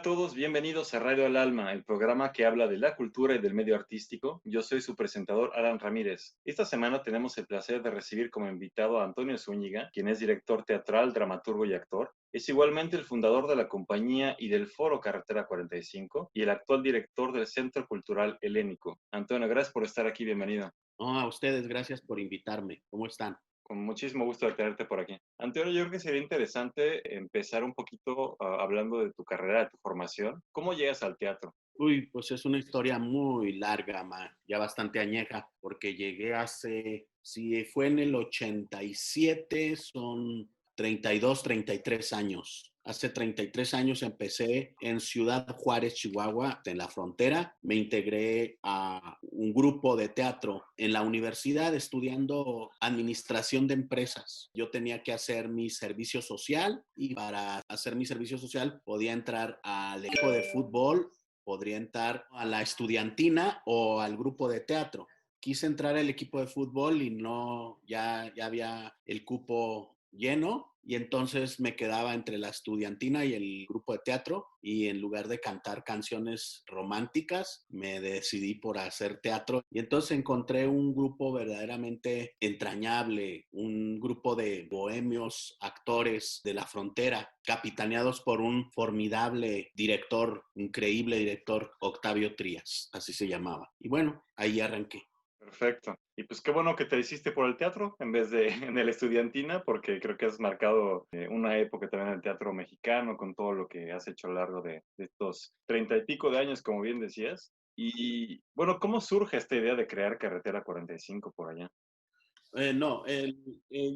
todos, bienvenidos a Radio al Alma, el programa que habla de la cultura y del medio artístico. Yo soy su presentador, Alan Ramírez. Esta semana tenemos el placer de recibir como invitado a Antonio Zúñiga, quien es director teatral, dramaturgo y actor. Es igualmente el fundador de la compañía y del Foro Carretera 45 y el actual director del Centro Cultural Helénico. Antonio, gracias por estar aquí, bienvenido. No, a ustedes, gracias por invitarme. ¿Cómo están? Con muchísimo gusto de tenerte por aquí. Antonio, yo creo que sería interesante empezar un poquito hablando de tu carrera, de tu formación. ¿Cómo llegas al teatro? Uy, pues es una historia muy larga, ya bastante añeja, porque llegué si fue en el 87, son 32, 33 años. Hace 33 años empecé en Ciudad Juárez, Chihuahua, en la frontera. Me integré a un grupo de teatro en la universidad estudiando administración de empresas. Yo tenía que hacer mi servicio social y para hacer mi servicio social podía entrar al equipo de fútbol, podría entrar a la estudiantina o al grupo de teatro. Quise entrar al equipo de fútbol y no, ya había el cupo lleno y entonces me quedaba entre la estudiantina y el grupo de teatro y en lugar de cantar canciones románticas me decidí por hacer teatro y entonces encontré un grupo verdaderamente entrañable, un grupo de bohemios actores de la frontera capitaneados por un formidable director, increíble director, Octavio Trías, así se llamaba. Y bueno, ahí arranqué. Perfecto. Y pues qué bueno que te hiciste por el teatro en vez de en el estudiantina, porque creo que has marcado una época también en el teatro mexicano con todo lo que has hecho a lo largo de estos 30 y pico de años, como bien decías. Y bueno, ¿cómo surge esta idea de crear Carretera 45 por allá? No,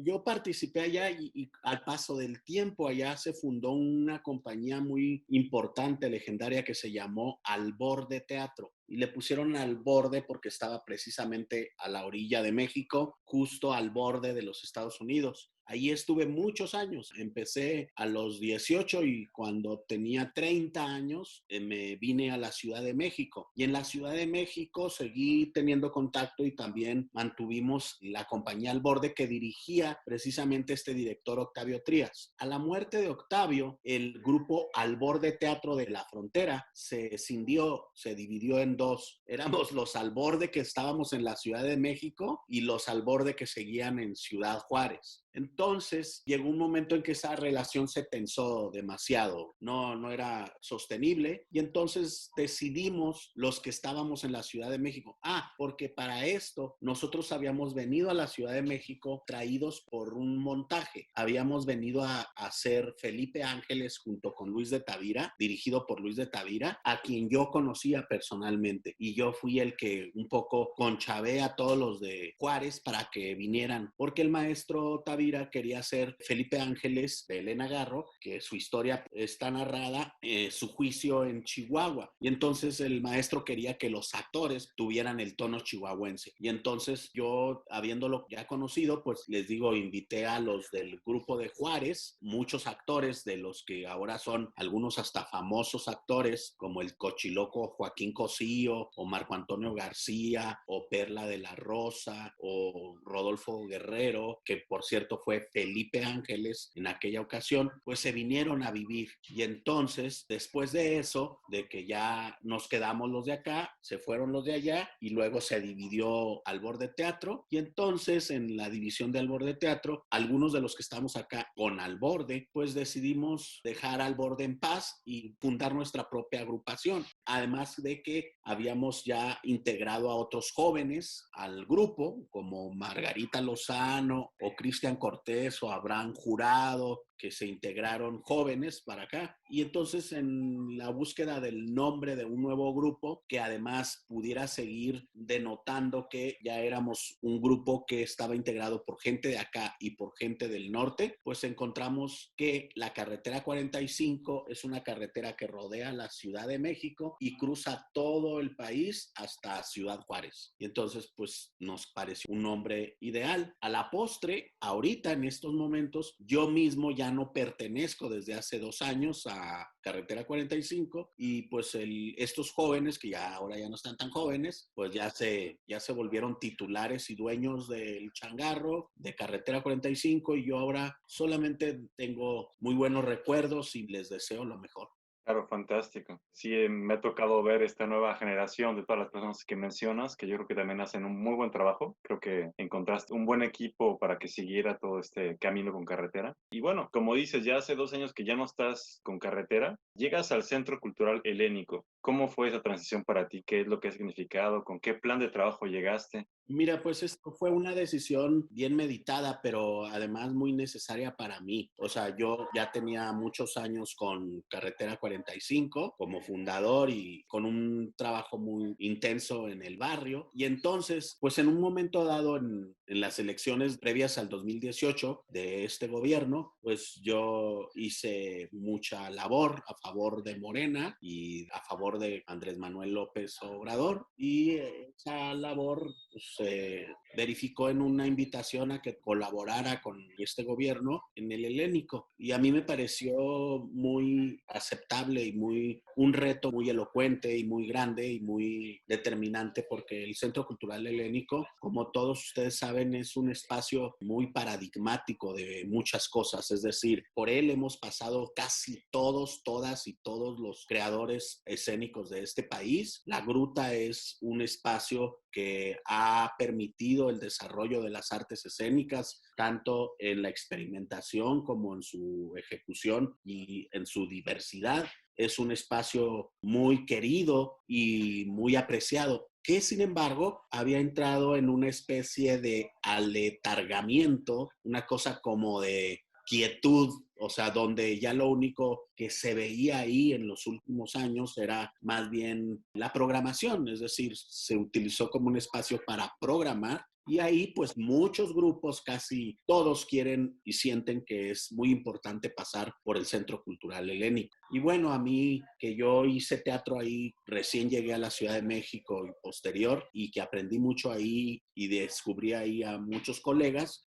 yo participé allá y al paso del tiempo allá se fundó una compañía muy importante, legendaria, que se llamó Al Borde Teatro. Y le pusieron Al Borde porque estaba precisamente a la orilla de México, justo al borde de los Estados Unidos. Ahí estuve muchos años. Empecé a los 18 y cuando tenía 30 años me vine a la Ciudad de México. Y en la Ciudad de México seguí teniendo contacto y también mantuvimos la compañía Al Borde que dirigía precisamente este director Octavio Trías. A la muerte de Octavio, el grupo Al Borde Teatro de la Frontera se escindió, se dividió en dos. Éramos los Al Borde que estábamos en la Ciudad de México y los Al Borde que seguían en Ciudad Juárez. Entonces llegó un momento en que esa relación se tensó demasiado, no era sostenible y entonces decidimos los que estábamos en la Ciudad de México, porque para esto nosotros habíamos venido a la Ciudad de México traídos por un montaje, habíamos venido a hacer Felipe Ángeles junto con Luis de Tavira, dirigido por Luis de Tavira, a quien yo conocía personalmente y yo fui el que un poco conchavé a todos los de Juárez para que vinieran, porque el maestro Tavira quería ser Felipe Ángeles de Elena Garro, que su historia está narrada, su juicio en Chihuahua. Y entonces el maestro quería que los actores tuvieran el tono chihuahuense. Y entonces yo, habiéndolo ya conocido, pues les digo, invité a los del grupo de Juárez, muchos actores de los que ahora son algunos hasta famosos actores, como el cochiloco Joaquín Cosío, o Marco Antonio García, o Perla de la Rosa, o Rodolfo Guerrero, que por cierto fue Felipe Ángeles en aquella ocasión, pues se vinieron a vivir. Y entonces, después de eso, de que ya nos quedamos los de acá, se fueron los de allá y luego se dividió Al Borde Teatro. Y entonces, en la división de Al Borde Teatro, algunos de los que estamos acá con Al Borde, pues decidimos dejar Al Borde en paz y fundar nuestra propia agrupación. Además de que habíamos ya integrado a otros jóvenes al grupo, como Margarita Lozano o Cristian Cortés o Abraham Jurado, que se integraron jóvenes para acá. Y entonces en la búsqueda del nombre de un nuevo grupo que además pudiera seguir denotando que ya éramos un grupo que estaba integrado por gente de acá y por gente del norte, pues encontramos que la carretera 45 es una carretera que rodea la Ciudad de México y cruza todo el país hasta Ciudad Juárez. Y entonces pues nos pareció un nombre ideal. A la postre, ahorita en estos momentos, yo mismo ya no pertenezco desde hace 2 años a Carretera 45 y pues estos jóvenes que ya ahora ya no están tan jóvenes, pues ya se volvieron titulares y dueños del changarro de Carretera 45 y yo ahora solamente tengo muy buenos recuerdos y les deseo lo mejor. Claro, fantástico. Sí, me ha tocado ver esta nueva generación de todas las personas que mencionas, que yo creo que también hacen un muy buen trabajo. Creo que encontraste un buen equipo para que siguiera todo este camino con carretera. Y bueno, como dices, ya hace 2 años que ya no estás con carretera, llegas al Centro Cultural Helénico. ¿Cómo fue esa transición para ti? ¿Qué es lo que ha significado? ¿Con qué plan de trabajo llegaste? Mira, pues esto fue una decisión bien meditada, pero además muy necesaria para mí. O sea, yo ya tenía muchos años con Carretera 45 como fundador y con un trabajo muy intenso en el barrio. Y entonces, pues en un momento dado en las elecciones previas al 2018 de este gobierno, pues yo hice mucha labor a favor de Morena y a favor de Andrés Manuel López Obrador. Y esa labor se verificó en una invitación a que colaborara con este gobierno en el helénico. Y a mí me pareció muy aceptable y un reto muy elocuente y muy grande y muy determinante porque el Centro Cultural Helénico, como todos ustedes saben, es un espacio muy paradigmático de muchas cosas. Es decir, por él hemos pasado casi todos, todas y todos los creadores escénicos de este país. La Gruta es un espacio que ha permitido el desarrollo de las artes escénicas, tanto en la experimentación como en su ejecución y en su diversidad. Es un espacio muy querido y muy apreciado, que sin embargo había entrado en una especie de aletargamiento, una cosa como de quietud, o sea, donde ya lo único que se veía ahí en los últimos años era más bien la programación, es decir, se utilizó como un espacio para programar y ahí pues muchos grupos, casi todos quieren y sienten que es muy importante pasar por el Centro Cultural Helénico. Y bueno, a mí que yo hice teatro ahí, recién llegué a la Ciudad de México y posterior, y que aprendí mucho ahí y descubrí ahí a muchos colegas,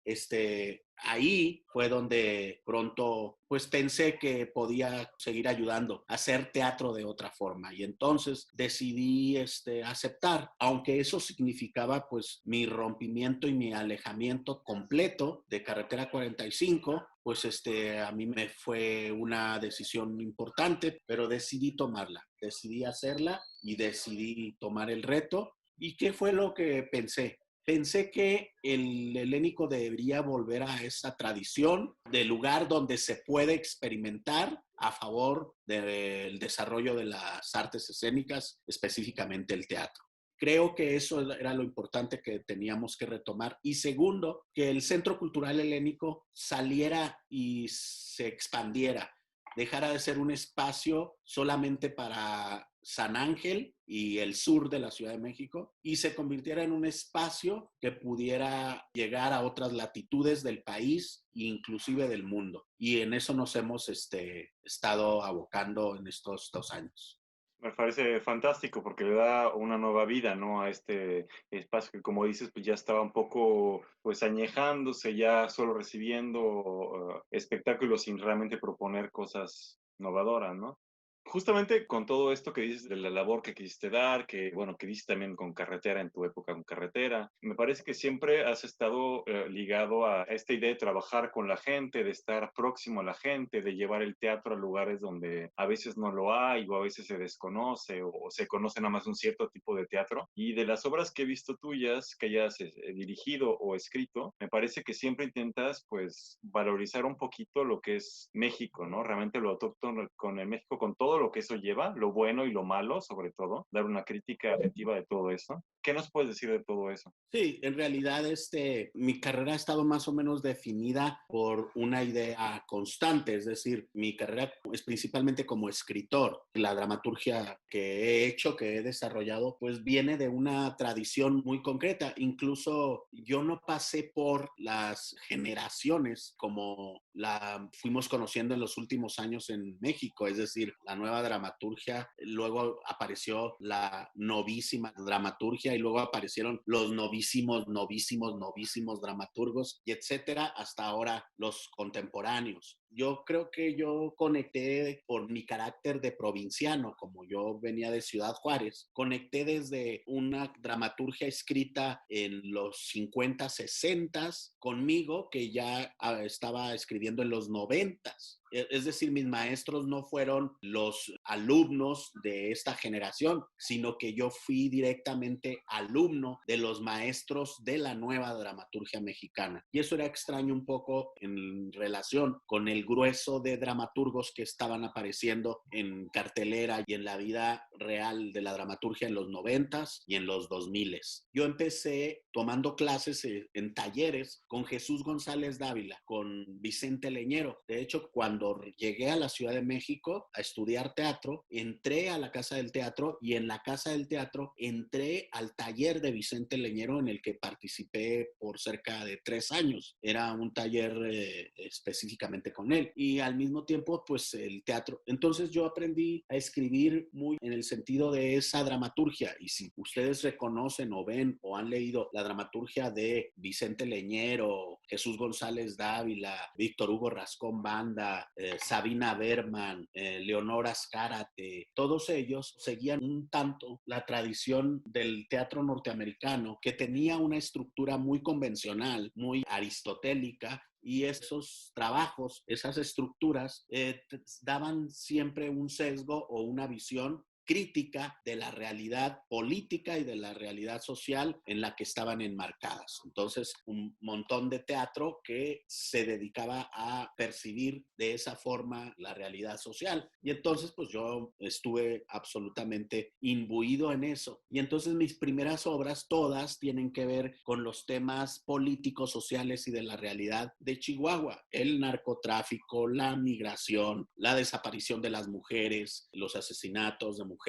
ahí fue donde pronto pues pensé que podía seguir ayudando a hacer teatro de otra forma y entonces decidí aceptar, aunque eso significaba pues mi rompimiento y mi alejamiento completo de Carretera 45, pues a mí me fue una decisión importante, pero decidí tomarla, decidí hacerla y decidí tomar el reto. ¿Y qué fue lo que pensé? Pensé que el helénico debería volver a esa tradición de lugar donde se puede experimentar a favor del desarrollo de las artes escénicas, específicamente el teatro. Creo que eso era lo importante que teníamos que retomar. Y segundo, que el Centro Cultural Helénico saliera y se expandiera, dejara de ser un espacio solamente para San Ángel y el sur de la Ciudad de México y se convirtiera en un espacio que pudiera llegar a otras latitudes del país e inclusive del mundo. Y en eso nos hemos estado abocando en estos 2 años. Me parece fantástico porque le da una nueva vida, ¿no? A este espacio que, como dices, pues ya estaba un poco, pues añejándose, ya solo recibiendo espectáculos sin realmente proponer cosas innovadoras, ¿no? Justamente con todo esto que dices de la labor que quisiste dar, que bueno, que dices también con carretera en tu época con carretera, me parece que siempre has estado ligado a esta idea de trabajar con la gente, de estar próximo a la gente, de llevar el teatro a lugares donde a veces no lo hay o a veces se desconoce o se conoce nada más un cierto tipo de teatro. Y de las obras que he visto tuyas, que hayas dirigido o escrito, me parece que siempre intentas pues valorizar un poquito lo que es México, ¿no? Realmente lo autóctono con el México, con todo lo que eso lleva, lo bueno y lo malo, sobre todo, dar una crítica objetiva de todo eso. ¿Qué nos puedes decir de todo eso? Sí, en realidad mi carrera ha estado más o menos definida por una idea constante, es decir, mi carrera es principalmente como escritor. La dramaturgia que he hecho, que he desarrollado, pues viene de una tradición muy concreta. Incluso yo no pasé por las generaciones como la fuimos conociendo en los últimos años en México, es decir, la nueva dramaturgia, luego apareció la novísima dramaturgia y luego aparecieron los novísimos, novísimos, novísimos dramaturgos y etcétera, hasta ahora los contemporáneos. yo creo que yo conecté por mi carácter de provinciano, como yo venía de Ciudad Juárez, conecté desde una dramaturgia escrita en los 50, 60 conmigo, que ya estaba escribiendo en los 90. Es decir, mis maestros no fueron los alumnos de esta generación, sino que yo fui directamente alumno de los maestros de la nueva dramaturgia mexicana. Y eso era extraño un poco en relación con el grueso de dramaturgos que estaban apareciendo en cartelera y en la vida real de la dramaturgia en los 90s y en los 2000s. Yo empecé tomando clases en talleres con Jesús González Dávila, con Vicente Leñero. De hecho, cuando llegué a la Ciudad de México a estudiar teatro, entré a la Casa del Teatro y en la Casa del Teatro entré al taller de Vicente Leñero en el que participé por cerca de 3 años. Era un taller específicamente con él y al mismo tiempo pues el teatro. Entonces yo aprendí a escribir muy en el sentido de esa dramaturgia y si ustedes reconocen o ven o han leído la dramaturgia de Vicente Leñero, Jesús González Dávila, Víctor Hugo Rascón Banda, Sabina Berman, Leonora Azcárate, todos ellos seguían un tanto la tradición del teatro norteamericano que tenía una estructura muy convencional, muy aristotélica, y esos trabajos, esas estructuras, daban siempre un sesgo o una visión crítica de la realidad política y de la realidad social en la que estaban enmarcadas. Entonces, un montón de teatro que se dedicaba a percibir de esa forma la realidad social. Y entonces, pues yo estuve absolutamente imbuido en eso. Y entonces mis primeras obras, todas tienen que ver con los temas políticos, sociales y de la realidad de Chihuahua. El narcotráfico, la migración, la desaparición de las mujeres, los asesinatos de mujeres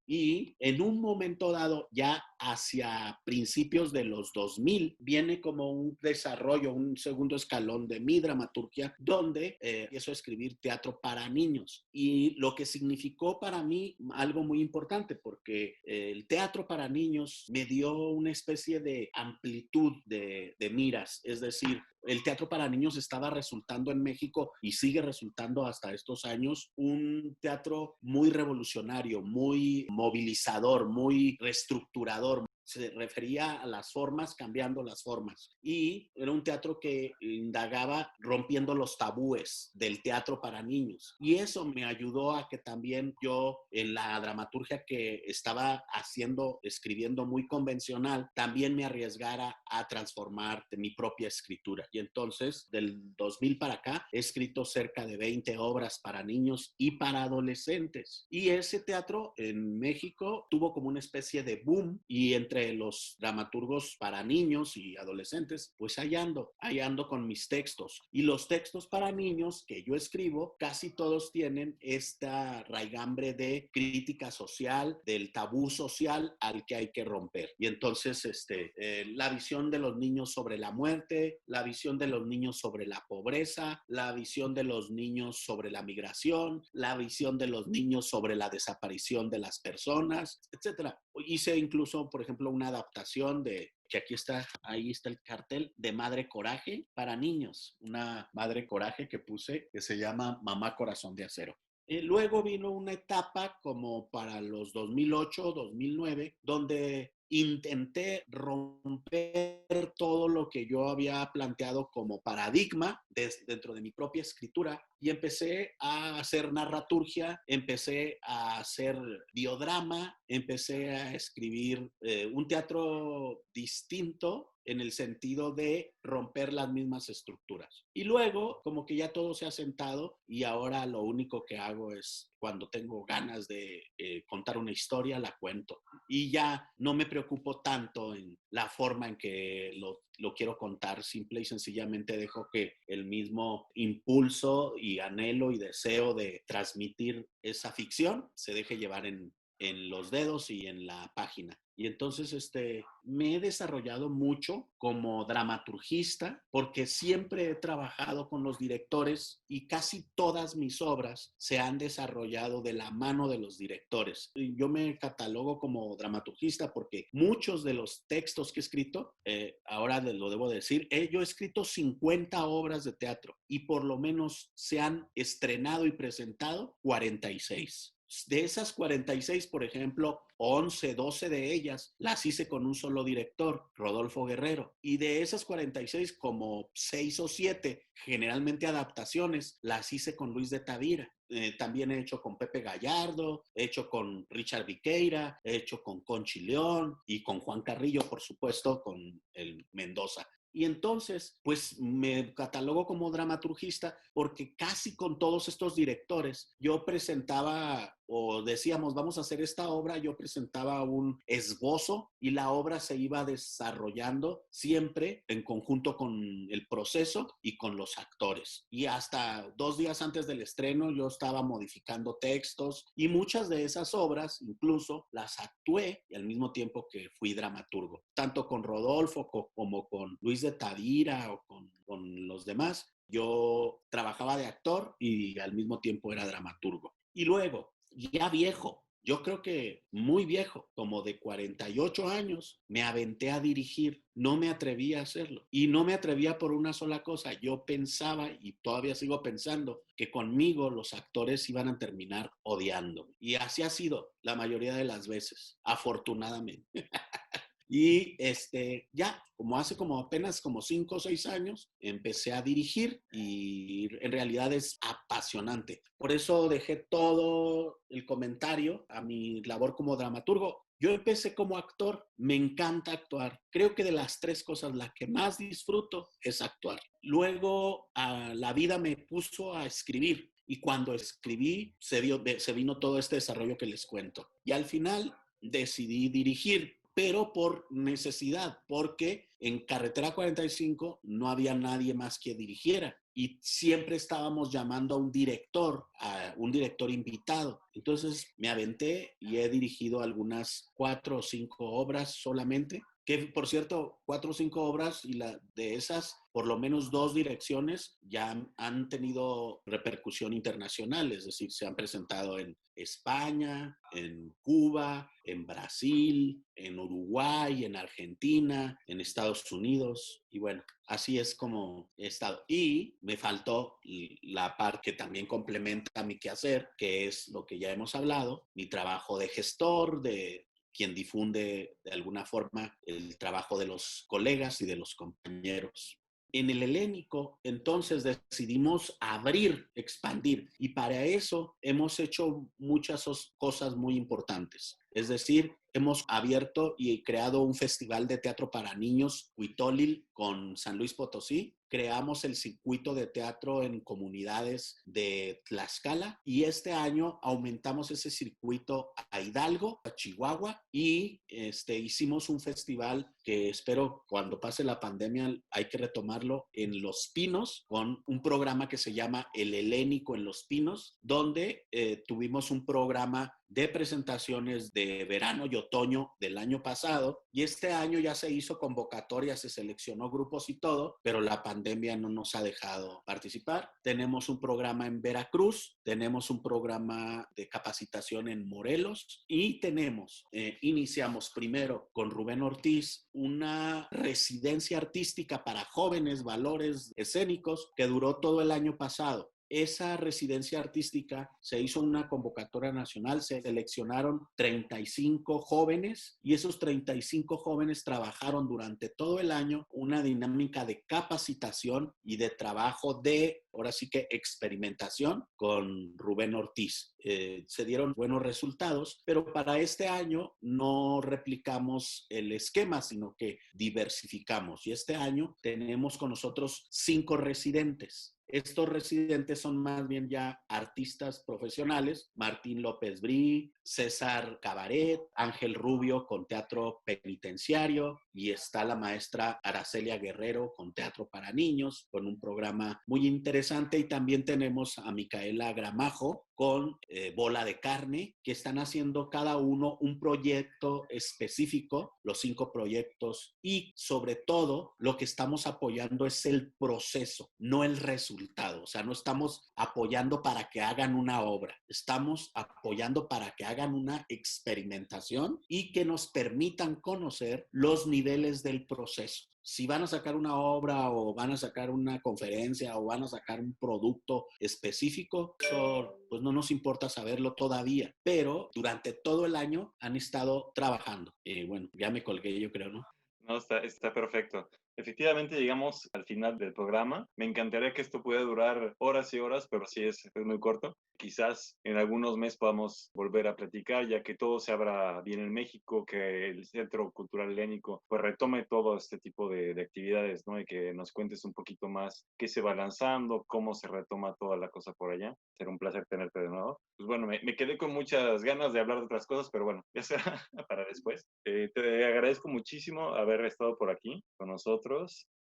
y en un momento dado, ya hacia principios de los 2000, viene como un desarrollo, un segundo escalón de mi dramaturgia, donde empiezo a escribir teatro para niños. Y lo que significó para mí algo muy importante, porque el teatro para niños me dio una especie de amplitud de miras, es decir, el teatro para niños estaba resultando en México y sigue resultando hasta estos años un teatro muy revolucionario, muy movilizador, muy reestructurador. Se refería a las formas, cambiando las formas. Y era un teatro que indagaba rompiendo los tabúes del teatro para niños. Y eso me ayudó a que también yo, en la dramaturgia que estaba haciendo, escribiendo muy convencional, también me arriesgara a transformar de mi propia escritura. Y entonces, del 2000 para acá, he escrito cerca de 20 obras para niños y para adolescentes. Y ese teatro en México tuvo como una especie de boom y entre los dramaturgos para niños y adolescentes, pues ahí ando con mis textos. Y los textos para niños que yo escribo, casi todos tienen esta raigambre de crítica social, del tabú social al que hay que romper. Y entonces, la visión de los niños sobre la muerte, la visión de los niños sobre la pobreza, la visión de los niños sobre la migración, la visión de los niños sobre la desaparición de las personas, etcétera. Hice incluso, por ejemplo, una adaptación de, que aquí está, ahí está el cartel, de Madre Coraje para niños. Una Madre Coraje que puse que se llama Mamá Corazón de Acero. Luego vino una etapa como para los 2008, 2009, donde intenté romper todo lo que yo había planteado como paradigma dentro de mi propia escritura y empecé a hacer narraturgia, empecé a hacer biodrama, empecé a escribir un teatro distinto en el sentido de romper las mismas estructuras. Y luego, como que ya todo se ha sentado y ahora lo único que hago es cuando tengo ganas de contar una historia, la cuento. Y ya no me preocupo tanto en la forma en que lo quiero contar, simple y sencillamente dejo que el mismo impulso y anhelo y deseo de transmitir esa ficción se deje llevar en los dedos y en la página. Y entonces me he desarrollado mucho como dramaturgista porque siempre he trabajado con los directores y casi todas mis obras se han desarrollado de la mano de los directores. Yo me catalogo como dramaturgista porque muchos de los textos que he escrito, ahora lo debo decir, yo he escrito 50 obras de teatro y por lo menos se han estrenado y presentado 46. De esas 46, por ejemplo, 11, 12 de ellas las hice con un solo director, Rodolfo Guerrero. Y de esas 46, como 6 o 7, generalmente adaptaciones, las hice con Luis de Tavira. También he hecho con Pepe Gallardo, he hecho con Richard Viqueira, he hecho con Conchi León y con Juan Carrillo, por supuesto, con el Mendoza. Y entonces, pues me catalogo como dramaturgista porque casi con todos estos directores yo presentaba o decíamos, vamos a hacer esta obra, yo presentaba un esbozo y la obra se iba desarrollando siempre en conjunto con el proceso y con los actores. Y hasta 2 días antes del estreno yo estaba modificando textos y muchas de esas obras incluso las actué y al mismo tiempo que fui dramaturgo, tanto con Rodolfo como con Luis de Tavira o con los demás. Yo trabajaba de actor y al mismo tiempo era dramaturgo. Y luego, ya viejo, yo creo que muy viejo, como de 48 años, me aventé a dirigir. No me atrevía a hacerlo. Y no me atrevía por una sola cosa. Yo pensaba, y todavía sigo pensando, que conmigo los actores iban a terminar odiándome. Y así ha sido la mayoría de las veces, afortunadamente. Y ya, como apenas como 5 o 6 años, empecé a dirigir y en realidad es apasionante. Por eso dejé todo el comentario a mi labor como dramaturgo. Yo empecé como actor, me encanta actuar. Creo que de las 3 cosas, la que más disfruto es actuar. Luego, la vida me puso a escribir y cuando escribí se vino todo este desarrollo que les cuento. Y al final decidí dirigir, pero por necesidad, porque en Carretera 45 no había nadie más que dirigiera y siempre estábamos llamando a un director invitado. Entonces me aventé y he dirigido algunas 4 o 5 obras solamente, que por cierto, 4 o 5 obras y de esas, por lo menos 2 direcciones ya han tenido repercusión internacional, es decir, se han presentado en España, en Cuba, en Brasil, en Uruguay, en Argentina, en Estados Unidos. Y bueno, así es como he estado. Y me faltó la parte que también complementa mi quehacer, que es lo que ya hemos hablado, mi trabajo de gestor, de quien difunde de alguna forma el trabajo de los colegas y de los compañeros. En el helénico, entonces decidimos abrir, expandir, y para eso hemos hecho muchas cosas muy importantes. Es decir, hemos abierto y creado un festival de teatro para niños, Huitólil, con San Luis Potosí. Creamos el circuito de teatro en comunidades de Tlaxcala y este año aumentamos ese circuito a Hidalgo, a Chihuahua y hicimos un festival que espero cuando pase la pandemia hay que retomarlo en Los Pinos con un programa que se llama El Helénico en Los Pinos, donde tuvimos un programa de presentaciones de verano y otoño del año pasado y este año ya se hizo convocatoria, se seleccionó grupos y todo, pero la pandemia no nos ha dejado participar. Tenemos un programa en Veracruz, tenemos un programa de capacitación en Morelos y iniciamos primero con Rubén Ortiz una residencia artística para jóvenes valores escénicos que duró todo el año pasado. Esa residencia artística se hizo una convocatoria nacional, se seleccionaron 35 jóvenes y esos 35 jóvenes trabajaron durante todo el año una dinámica de capacitación y de trabajo ahora sí que experimentación con Rubén Ortiz. Se dieron buenos resultados, pero para este año no replicamos el esquema, sino que diversificamos. Y este año tenemos con nosotros 5 residentes. Estos residentes son más bien ya artistas profesionales, Martín López Brí, César Cabaret, Ángel Rubio con teatro penitenciario y está la maestra Aracelia Guerrero con teatro para niños, con un programa muy interesante y también tenemos a Micaela Gramajo con Bola de Carne, que están haciendo cada uno un proyecto específico, los 5 proyectos, y sobre todo lo que estamos apoyando es el proceso, no el resultado. O sea, no estamos apoyando para que hagan una obra, estamos apoyando para que hagan una experimentación y que nos permitan conocer los niveles del proceso. Si van a sacar una obra o van a sacar una conferencia o van a sacar un producto específico, eso pues no nos importa saberlo todavía, pero durante todo el año han estado trabajando. Bueno, ya me colgué yo creo, ¿no? No, está perfecto. Efectivamente, llegamos al final del programa. Me encantaría que esto pudiera durar horas y horas, pero sí es muy corto. Quizás en algunos meses podamos volver a platicar, ya que todo se abra bien en México, que el Centro Cultural Helénico pues retome todo este tipo de actividades, ¿no? Y que nos cuentes un poquito más qué se va lanzando, cómo se retoma toda la cosa por allá. Será un placer tenerte de nuevo. Pues bueno, me quedé con muchas ganas de hablar de otras cosas, pero bueno, ya será para después. Te agradezco muchísimo haber estado por aquí con nosotros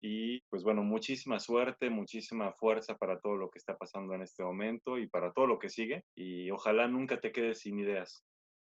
y pues bueno, muchísima suerte, muchísima fuerza para todo lo que está pasando en este momento y para todo lo que sigue y ojalá nunca te quedes sin ideas.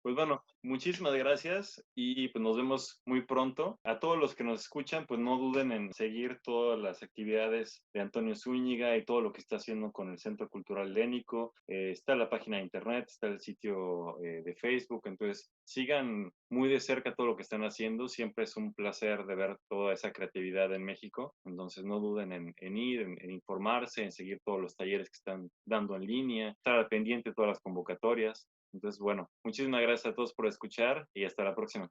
Pues bueno, muchísimas gracias y pues nos vemos muy pronto. A todos los que nos escuchan, pues no duden en seguir todas las actividades de Antonio Zúñiga y todo lo que está haciendo con el Centro Cultural Lénico. Está la página de internet, está el sitio de Facebook, entonces sigan muy de cerca todo lo que están haciendo. Siempre es un placer de ver toda esa creatividad en México, entonces no duden en ir, en informarse, en seguir todos los talleres que están dando en línea, estar al pendiente de todas las convocatorias. Entonces, bueno, muchísimas gracias a todos por escuchar y hasta la próxima.